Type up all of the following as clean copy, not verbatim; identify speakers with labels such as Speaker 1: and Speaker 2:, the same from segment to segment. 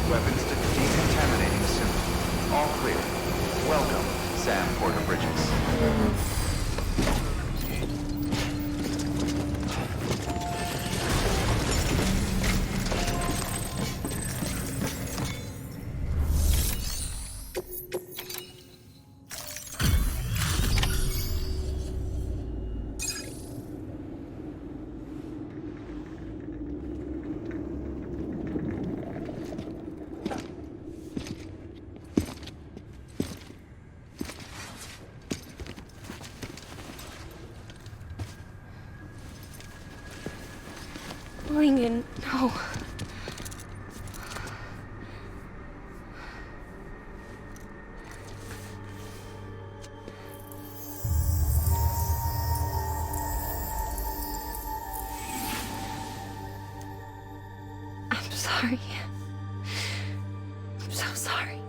Speaker 1: Weapons decontaminating soon. All clear. Welcome, Sam Porter Bridges.
Speaker 2: Lincoln, no. I'm sorry. I'm so sorry.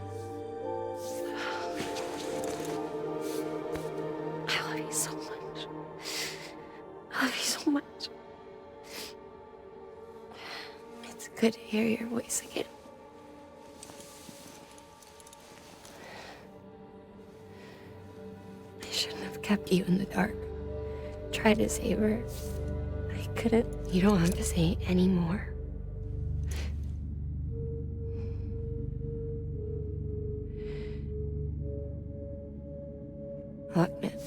Speaker 2: I love you so much. I love you so much. It's good to hear your voice again. I shouldn't have kept you in the dark. Tried to save her. I couldn't. You don't have to say any more. Look, man.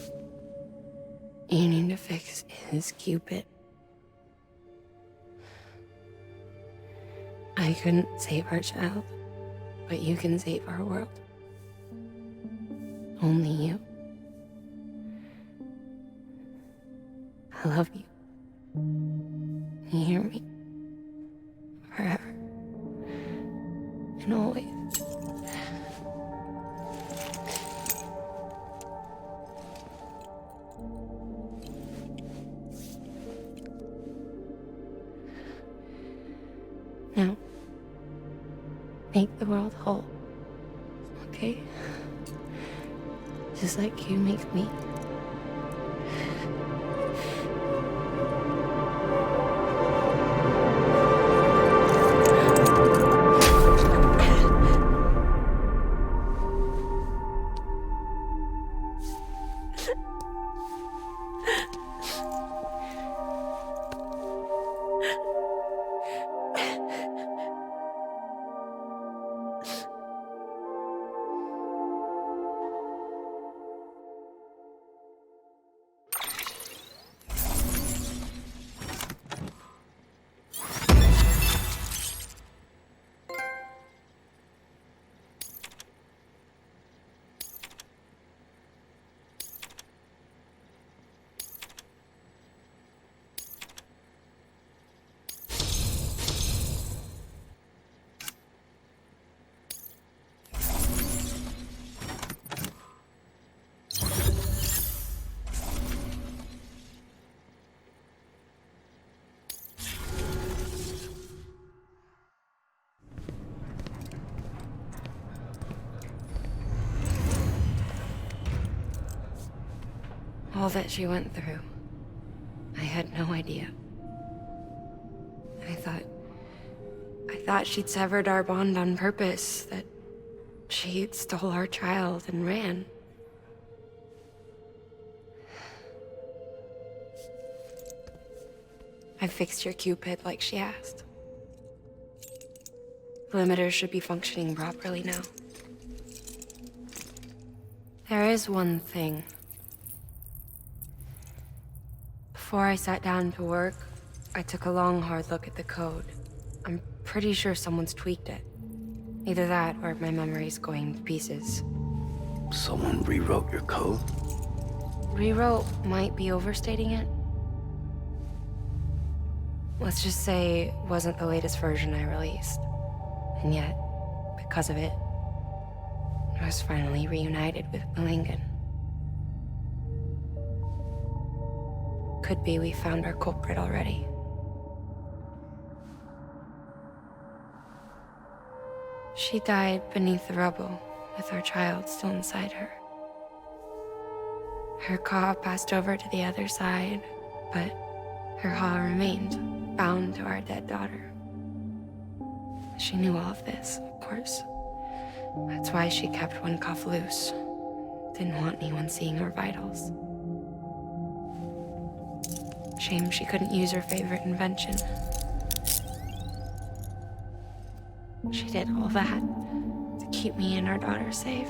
Speaker 2: You need to fix his Cupid. I couldn't save our child, but you can save our world. Only you. I love you. You hear me? Forever. And always. Now, make the world whole, okay? Just like you make me. All that she went through, I had no idea. I thought she'd severed our bond on purpose, that she stole our child and ran. I fixed your Cupid like she asked. The limiter should be functioning properly now. There is one thing. Before I sat down to work, I took a long, hard look at the code. I'm pretty sure someone's tweaked it. Either that, or my memory's going to pieces.
Speaker 3: Someone rewrote your code?
Speaker 2: Rewrote might be overstating it. Let's just say it wasn't the latest version I released. And yet, because of it, I was finally reunited with Lincoln. Could be we found our culprit already. She died beneath the rubble, with our child still inside her. Her claw passed over to the other side, but her claw remained, bound to our dead daughter. She knew all of this, of course. That's why she kept one cuff loose. Didn't want anyone seeing her vitals. Shame she couldn't use her favorite invention. She did all that to keep me and our daughter safe.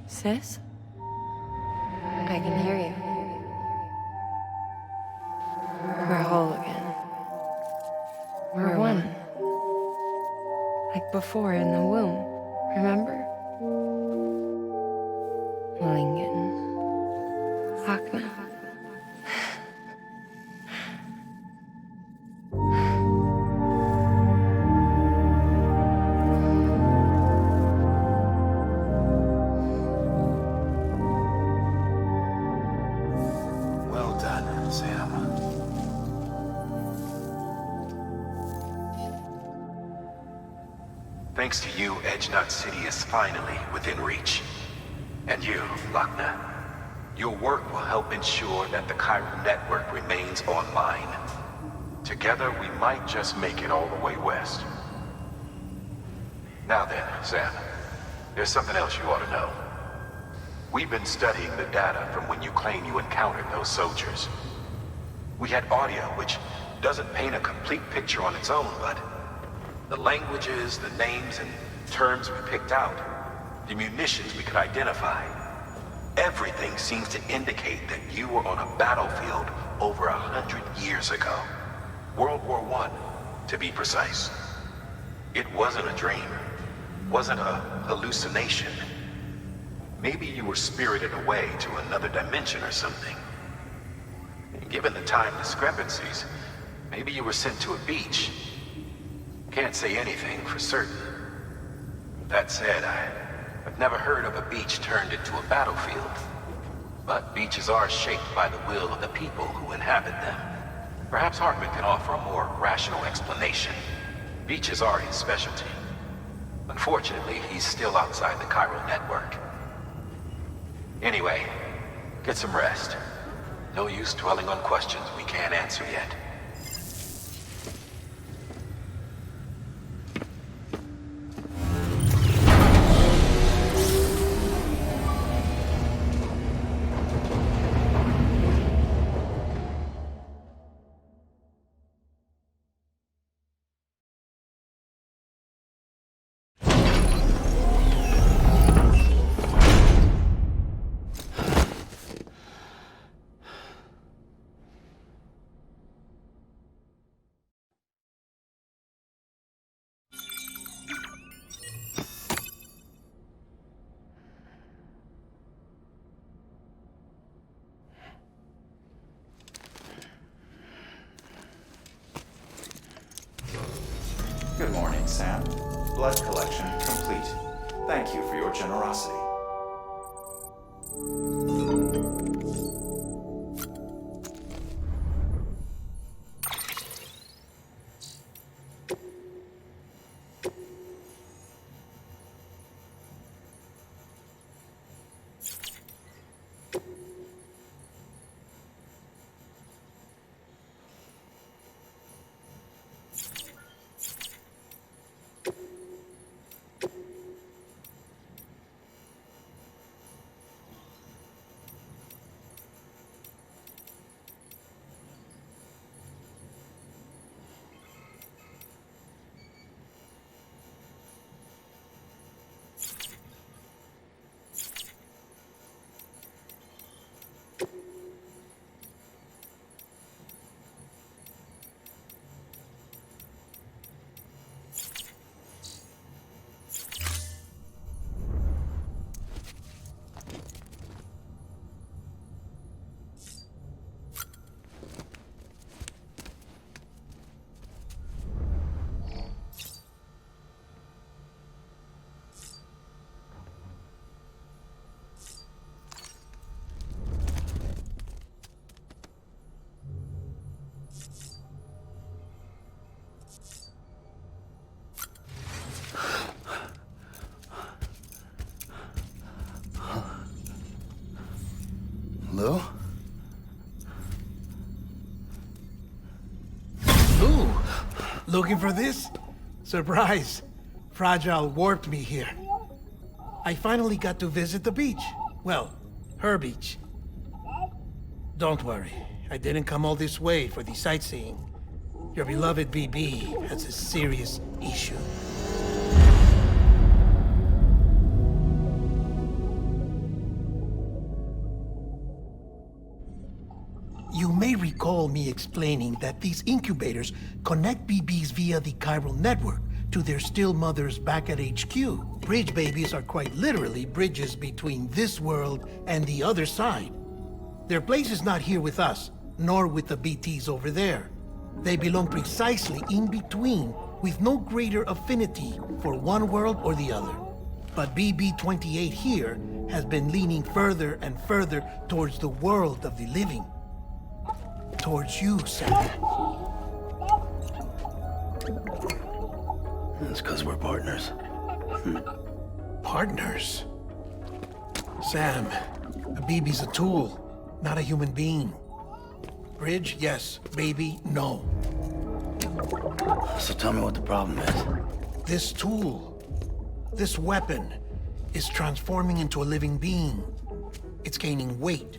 Speaker 2: Sis? I can hear you. We're whole again. We're one. Like before in the womb, remember? Lingen. Akna.
Speaker 4: Well done, Sam. Thanks to you, Edgenut City is finally within reach. And you, Lakna. Your work will help ensure that the chiral network remains online. Together, we might just make it all the way west. Now then, Sam, there's something else you ought to know. We've been studying the data from when you claim you encountered those soldiers. We had audio which doesn't paint a complete picture on its own, but the languages, the names, and terms we picked out, the munitions we could identify, everything seems to indicate that you were on a battlefield over 100 years ago. World War I, to be precise. It wasn't a dream. Wasn't a hallucination. Maybe you were spirited away to another dimension or something. Given the time discrepancies, maybe you were sent to a beach. Can't say anything for certain. That said, I've never heard of a beach turned into a battlefield. But beaches are shaped by the will of the people who inhabit them. Perhaps Hartman can offer a more rational explanation. Beaches are his specialty. Unfortunately, he's still outside the chiral network. Anyway, get some rest. No use dwelling on questions we can't answer yet.
Speaker 1: Good morning, Sam. Blood collection complete. Thank you for your generosity.
Speaker 3: Lou?
Speaker 5: Ooh, looking for this? Surprise. Fragile warped me here. I finally got to visit the beach. Well, her beach. Don't worry, I didn't come all this way for the sightseeing. Your beloved BB has a serious issue. You may recall me explaining that these incubators connect BBs via the chiral network to their still mothers back at HQ. Bridge babies are quite literally bridges between this world and the other side. Their place is not here with us, nor with the BTs over there. They belong precisely in between, with no greater affinity for one world or the other. But BB-28 here has been leaning further and further towards the world of the living. Towards you, Sam.
Speaker 3: It's because we're partners.
Speaker 5: Partners? Sam, a BB's a tool, not a human being. Bridge, yes. Baby, no.
Speaker 3: So tell me what the problem is.
Speaker 5: This tool, this weapon, is transforming into a living being. It's gaining weight.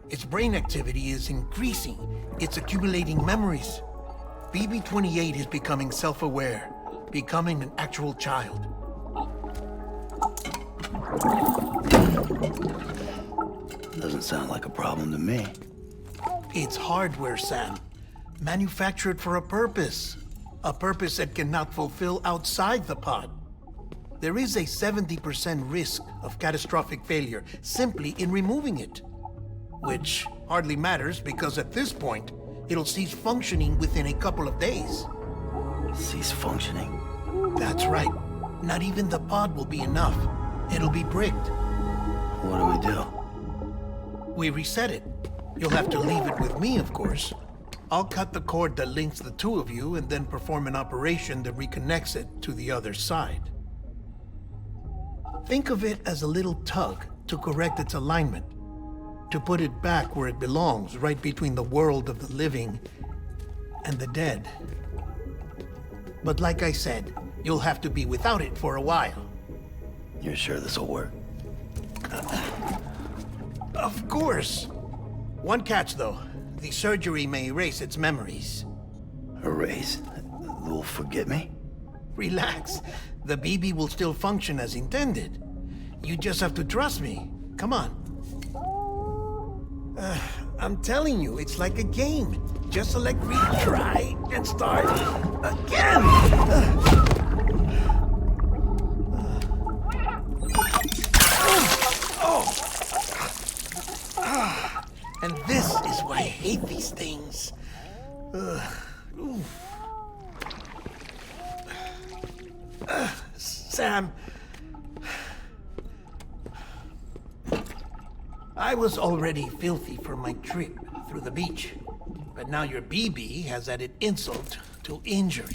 Speaker 5: Its brain activity is increasing. It's accumulating memories. BB-28 is becoming self-aware, becoming an actual child.
Speaker 3: Doesn't sound like a problem to me.
Speaker 5: It's hardware, Sam. Manufactured for a purpose. A purpose that cannot fulfill outside the pod. There is a 70% risk of catastrophic failure simply in removing it. Which hardly matters because at this point, it'll cease functioning within a couple of days.
Speaker 3: Cease functioning?
Speaker 5: That's right. Not even the pod will be enough. It'll be bricked.
Speaker 3: What do we do?
Speaker 5: We reset it. You'll have to leave it with me, of course. I'll cut the cord that links the two of you and then perform an operation that reconnects it to the other side. Think of it as a little tug to correct its alignment, to put it back where it belongs, right between the world of the living and the dead. But like I said, you'll have to be without it for a while.
Speaker 3: You're sure this'll work?
Speaker 5: Of course. One catch, though. The surgery may erase its memories.
Speaker 3: Erase? Will forget me?
Speaker 5: Relax. The BB will still function as intended. You just have to trust me. Come on. I'm telling you, it's like a game. Just select retry and start again. And this is why I hate these things. Sam, I was already filthy for my trip through the beach, but now your BB has added insult to injury.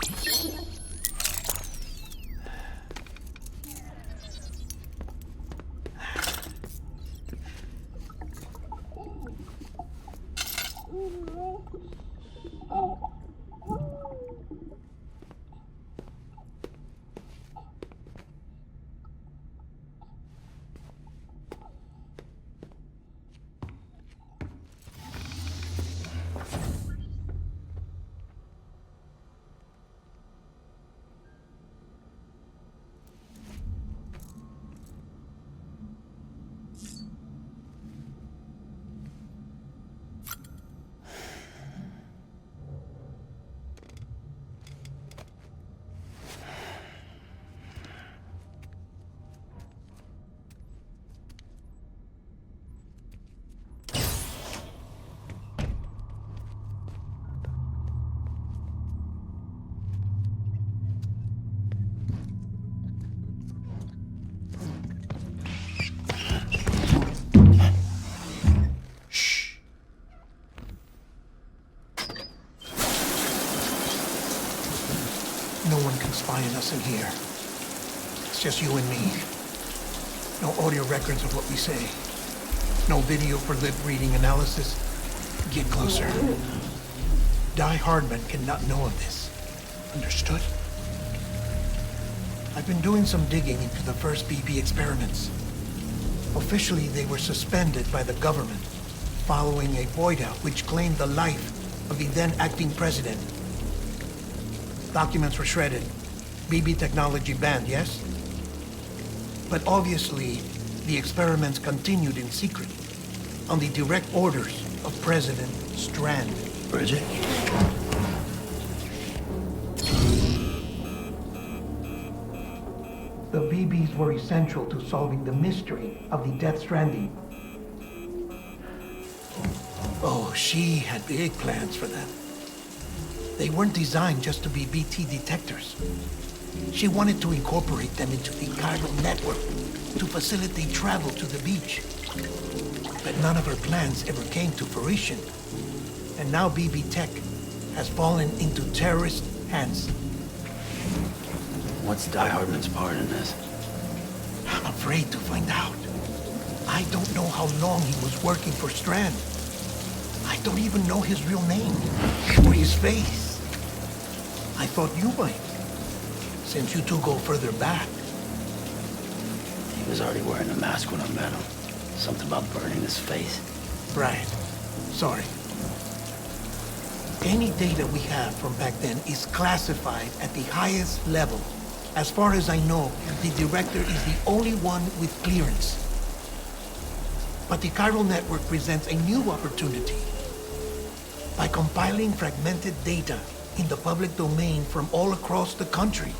Speaker 5: No one can spy on us in here. It's just you and me. No audio records of what we say. No video for lip reading analysis. Get closer. Die Hardman cannot know of this. Understood? I've been doing some digging into the first BB experiments. Officially, they were suspended by the government following a void out which claimed the life of the then acting president. Documents were shredded. BB technology banned, yes? But obviously, the experiments continued in secret, on the direct orders of President Strand.
Speaker 3: Bridget?
Speaker 5: The BBs were essential to solving the mystery of the Death Stranding. Oh, she had big plans for them. They weren't designed just to be BT detectors. She wanted to incorporate them into the chiral network to facilitate travel to the beach. But none of her plans ever came to fruition. And now BB Tech has fallen into terrorist hands.
Speaker 3: What's Die Hardman's part in this?
Speaker 5: I'm afraid to find out. I don't know how long he was working for Strand. I don't even know his real name or his face. I thought you might, since you two go further back.
Speaker 3: He was already wearing a mask when I met him. Something about burning his face.
Speaker 5: Right. Sorry. Any data we have from back then is classified at the highest level. As far as I know, the director is the only one with clearance. But the chiral network presents a new opportunity. By compiling fragmented data in the public domain from all across the country,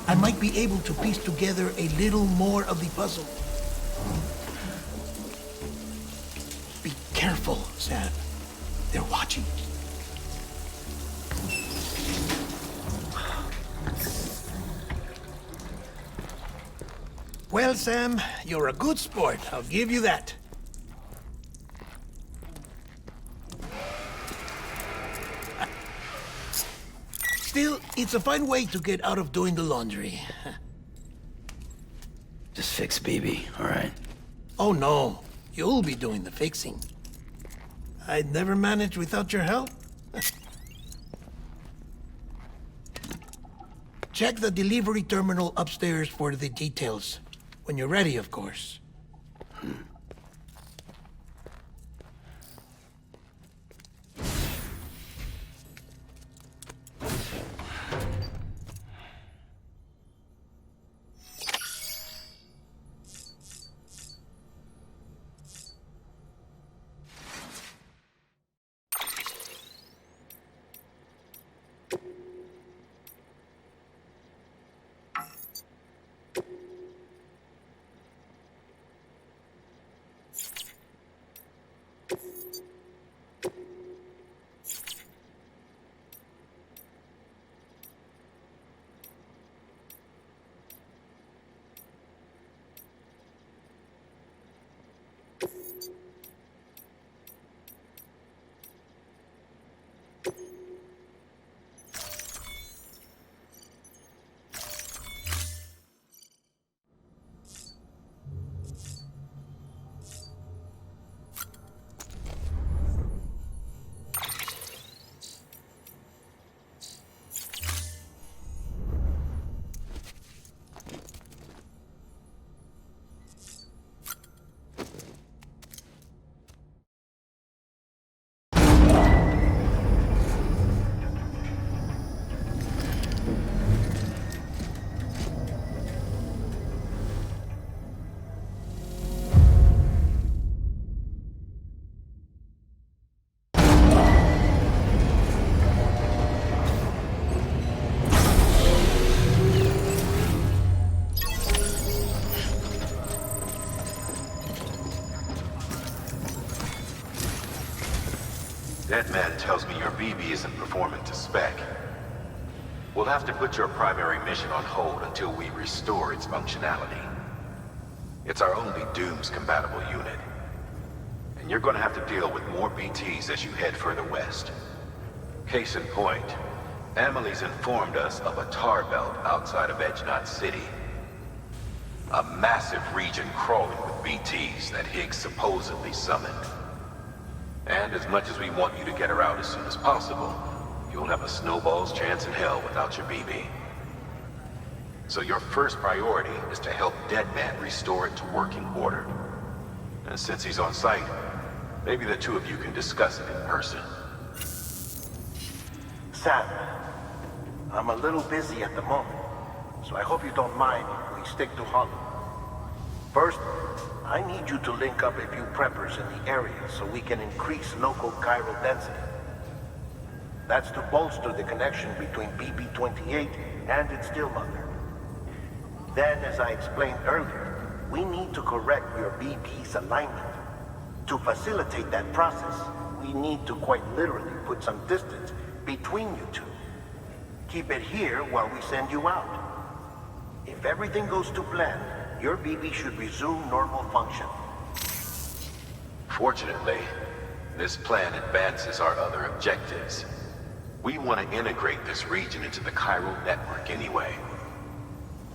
Speaker 5: I might be able to piece together a little more of the puzzle. Be careful, Sam. They're watching. Well, Sam, you're a good sport. I'll give you that. Still, it's a fine way to get out of doing the laundry.
Speaker 3: Just fix BB, all right?
Speaker 5: Oh, no. You'll be doing the fixing. I'd never manage without your help. Check the delivery terminal upstairs for the details. When you're ready, of course.
Speaker 4: That man tells me your BB isn't performing to spec. We'll have to put your primary mission on hold until we restore its functionality. It's our only Dooms-compatible unit. And you're gonna have to deal with more BTs as you head further west. Case in point, Emily's informed us of a tar belt outside of Edge Knot City. A massive region crawling with BTs that Higgs supposedly summoned. And as much as we want you to get her out as soon as possible, you'll have a snowball's chance in hell without your BB. So your first priority is to help Deadman restore it to working order. And since he's on site, maybe the two of you can discuss it in person.
Speaker 6: Sam, I'm a little busy at the moment, so I hope you don't mind if we stick to Hollow. First, I need you to link up a few preppers in the area so we can increase local chiral density. That's to bolster the connection between BB-28 and its still mother. Then, as I explained earlier, we need to correct your BB's alignment. To facilitate that process, we need to quite literally put some distance between you two. Keep it here while we send you out. If everything goes to plan, your BB should resume normal function.
Speaker 4: Fortunately, this plan advances our other objectives. We want to integrate this region into the chiral network anyway.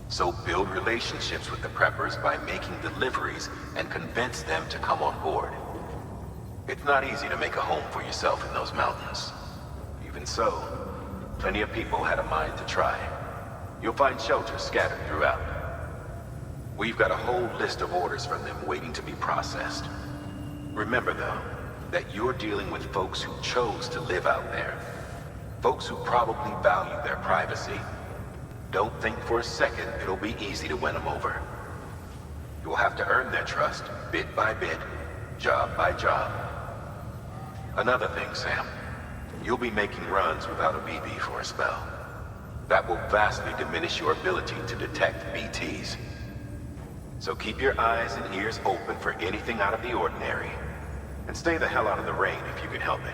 Speaker 4: So build relationships with the preppers by making deliveries and convince them to come on board. It's not easy to make a home for yourself in those mountains. Even so, plenty of people had a mind to try. You'll find shelters scattered throughout. We've got a whole list of orders from them waiting to be processed. Remember, though, that you're dealing with folks who chose to live out there. Folks who probably value their privacy. Don't think for a second it'll be easy to win them over. You'll have to earn their trust, bit by bit, job by job. Another thing, Sam. You'll be making runs without a BB for a spell. That will vastly diminish your ability to detect BTs. So keep your eyes and ears open for anything out of the ordinary. And stay the hell out of the rain if you can help it.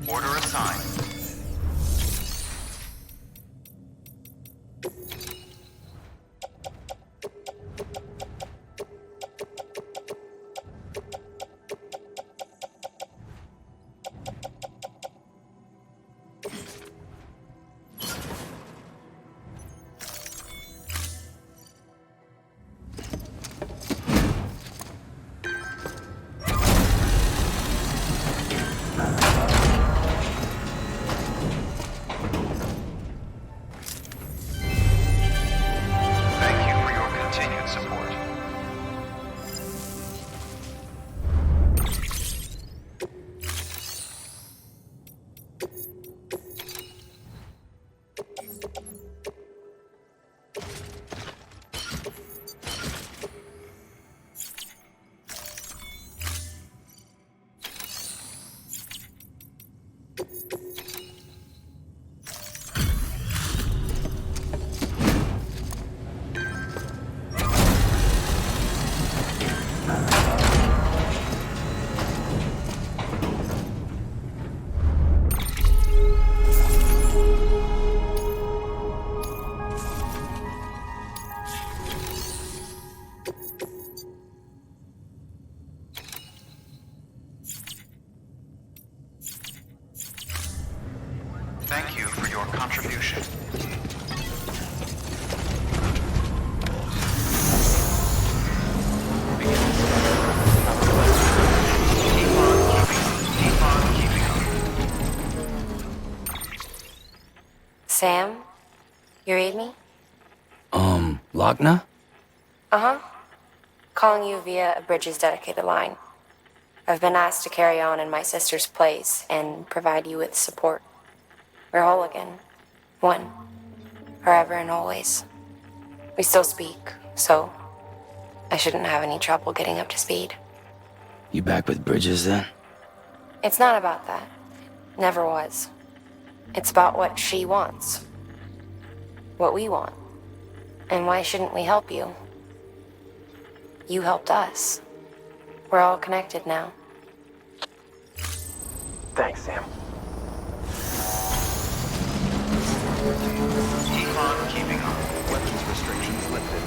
Speaker 1: Order assigned. Thank you for your contribution. Keep on keeping on.
Speaker 2: Sam? You read me?
Speaker 3: Lochna?
Speaker 2: Uh-huh. Calling you via a Bridges dedicated line. I've been asked to carry on in my sister's place and provide you with support. We're whole again. One. Forever and always. We still speak, so I shouldn't have any trouble getting up to speed.
Speaker 3: You back with Bridges then?
Speaker 2: It's not about that. Never was. It's about what she wants. What we want. And why shouldn't we help you? You helped us. We're all connected now.
Speaker 6: Thanks, Sam.
Speaker 1: Keep on keeping on. Weapons restrictions lifted.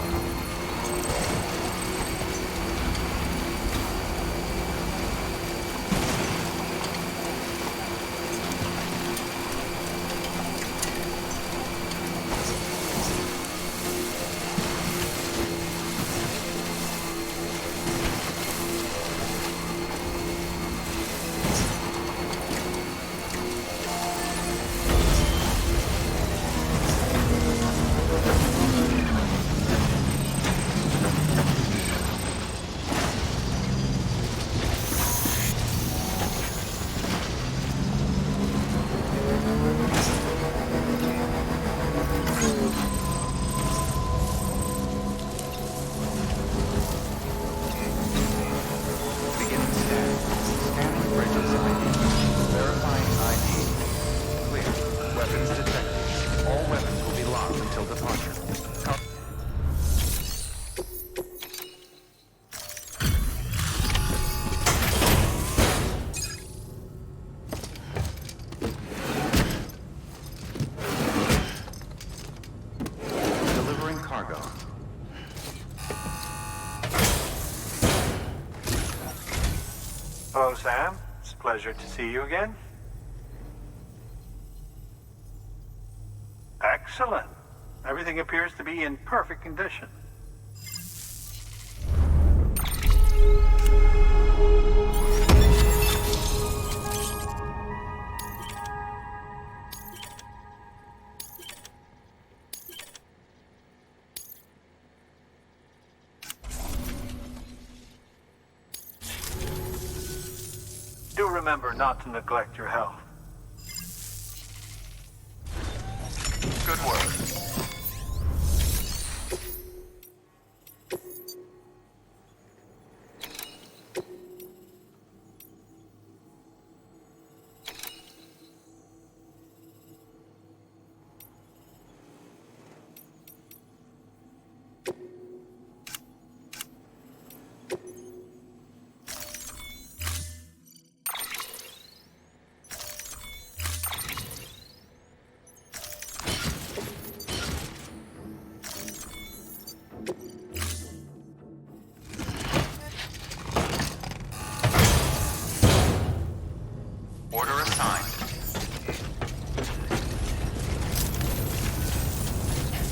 Speaker 6: Hello, Sam. It's a pleasure to see you again. Excellent. Everything appears to be in perfect condition. Do remember not to neglect your health.
Speaker 1: Good work. Order assigned.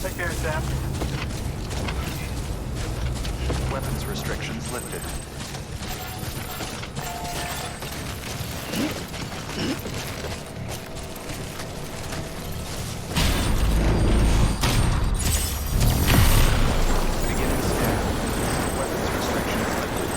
Speaker 6: Take care, Sam.
Speaker 1: Weapons restrictions lifted. Beginning scan. Weapons restrictions lifted.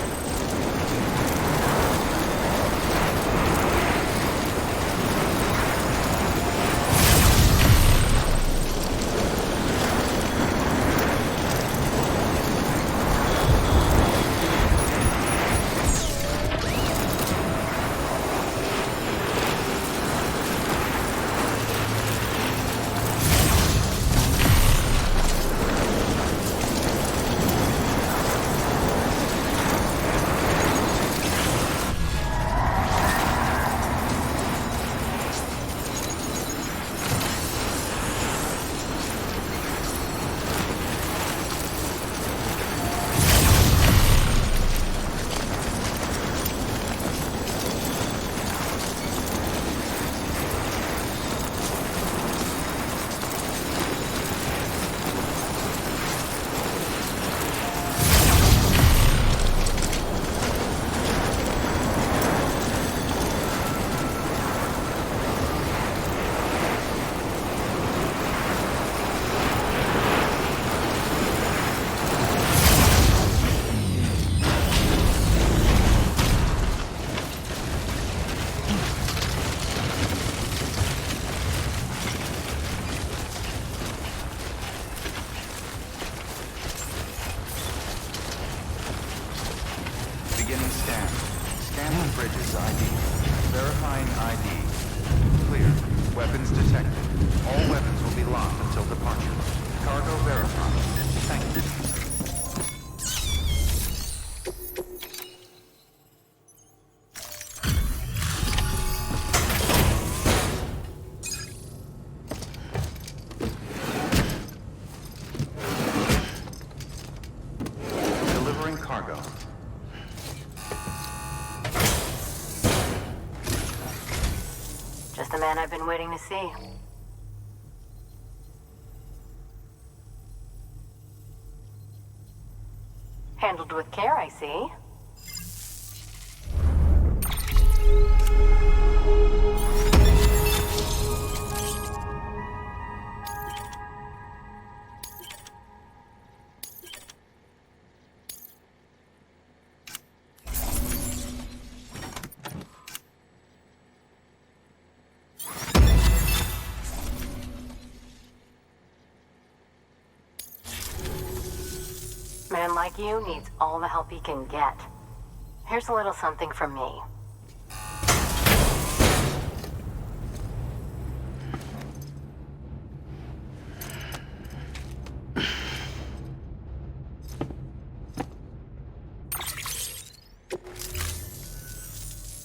Speaker 7: been waiting to see. Handled with care, I see. Man like you needs all the help he can get. Here's a little something from me.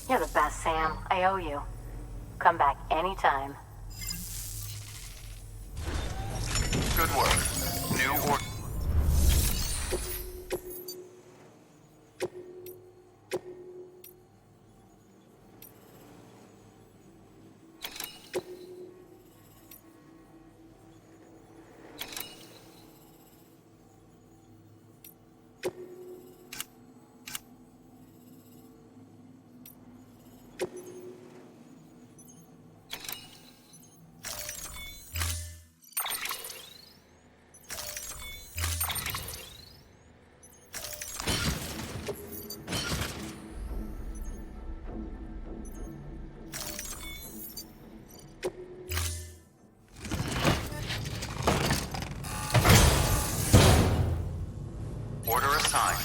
Speaker 7: You're the best, Sam. I owe you. Come back anytime.
Speaker 4: Good work. New or... Order assigned.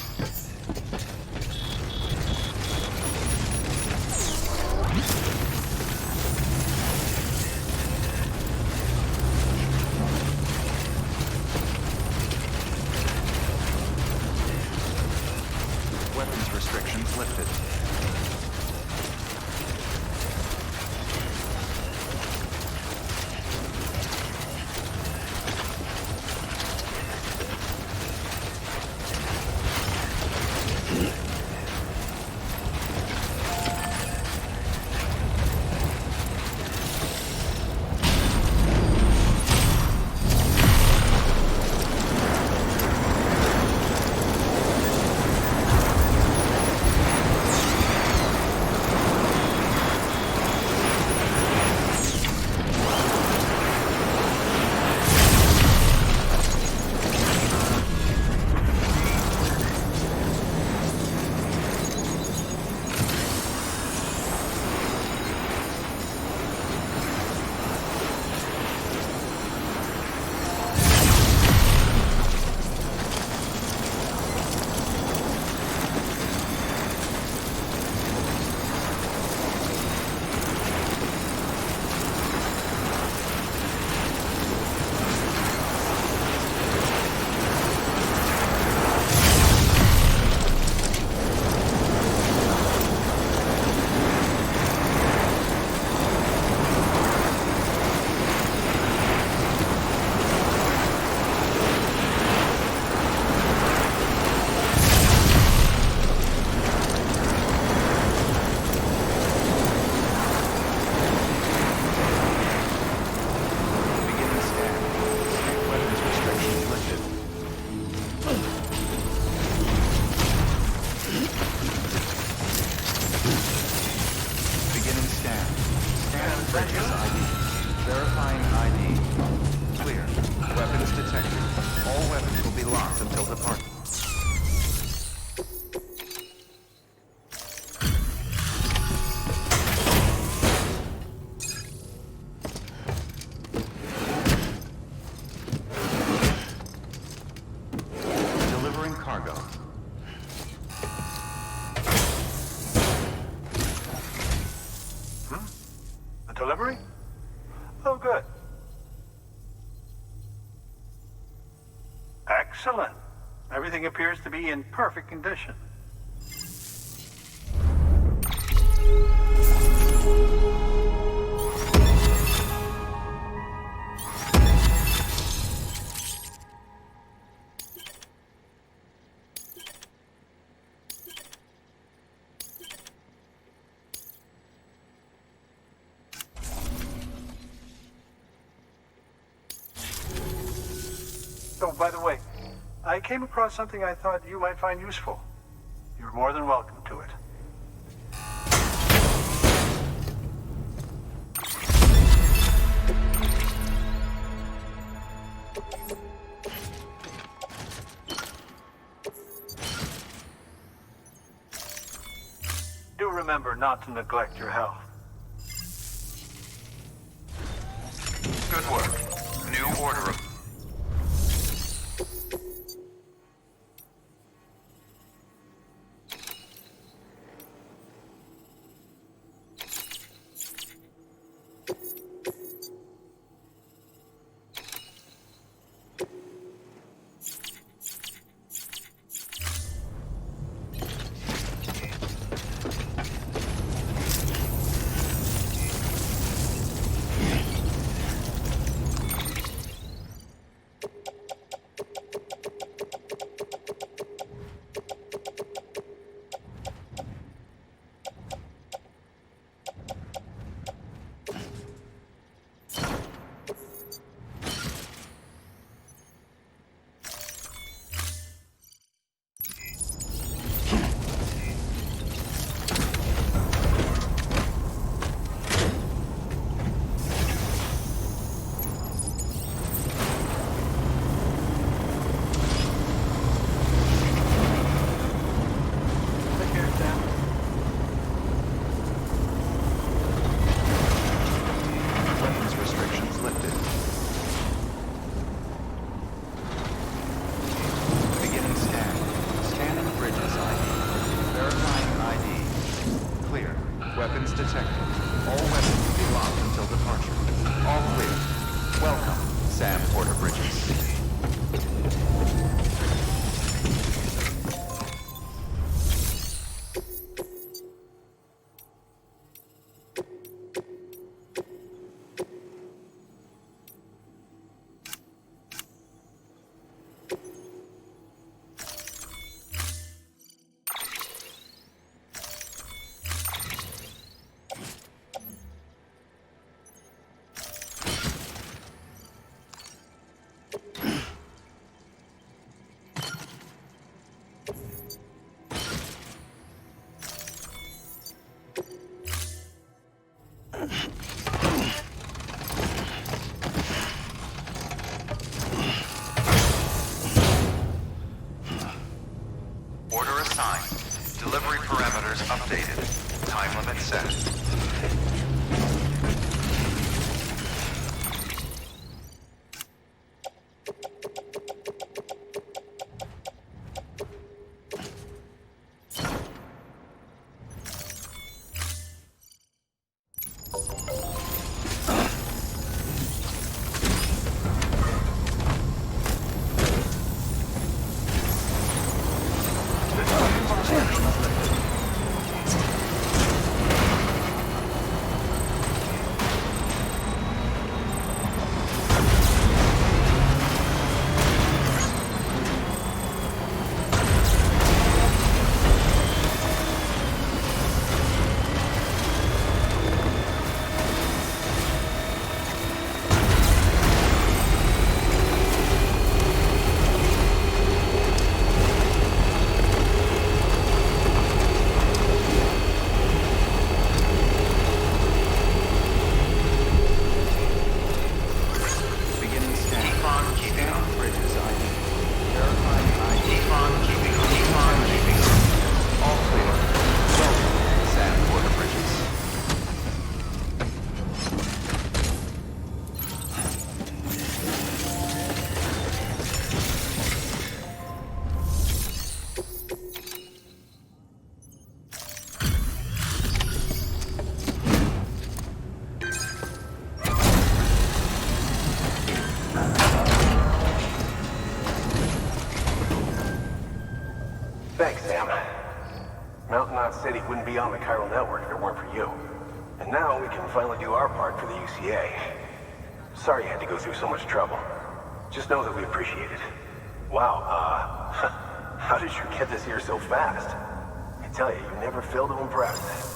Speaker 1: Weapons restrictions lifted.
Speaker 6: Delivery? Oh, good. Excellent. Everything appears to be in perfect condition.
Speaker 8: Oh, by the way, I came across something I thought you might find useful. You're more than welcome to it. Do remember not to neglect your health.
Speaker 4: Good work. New order of... Order assigned. Delivery parameters updated. Time limit set.
Speaker 6: City wouldn't be on the chiral network if it weren't for you. And now we can finally do our part for the UCA. Sorry you had to go through so much trouble. Just know that we appreciate it. Wow, how did you get this here so fast? I tell you, you never fail to impress.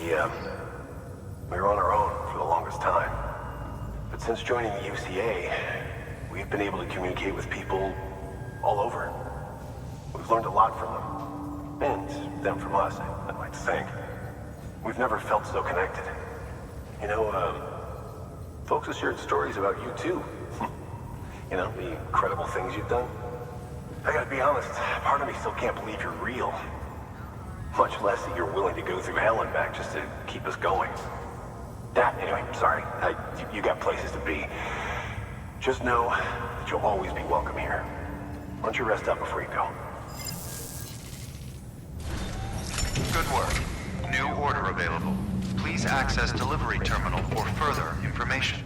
Speaker 6: We were on our own for the longest time. But since joining the UCA, we've been able to communicate with people all over. We've learned a lot from them. And them from us, I'd like to think. We've never felt so connected. You know, folks have shared stories about you too. You know, the incredible things you've done. I gotta be honest, part of me still can't believe you're real. Much less that you're willing to go through hell and back just to keep us going. Anyway, sorry. You got places to be. Just know that you'll always be welcome here. Why don't you rest up before you go?
Speaker 9: Good work. New order available. Please access delivery terminal for further information.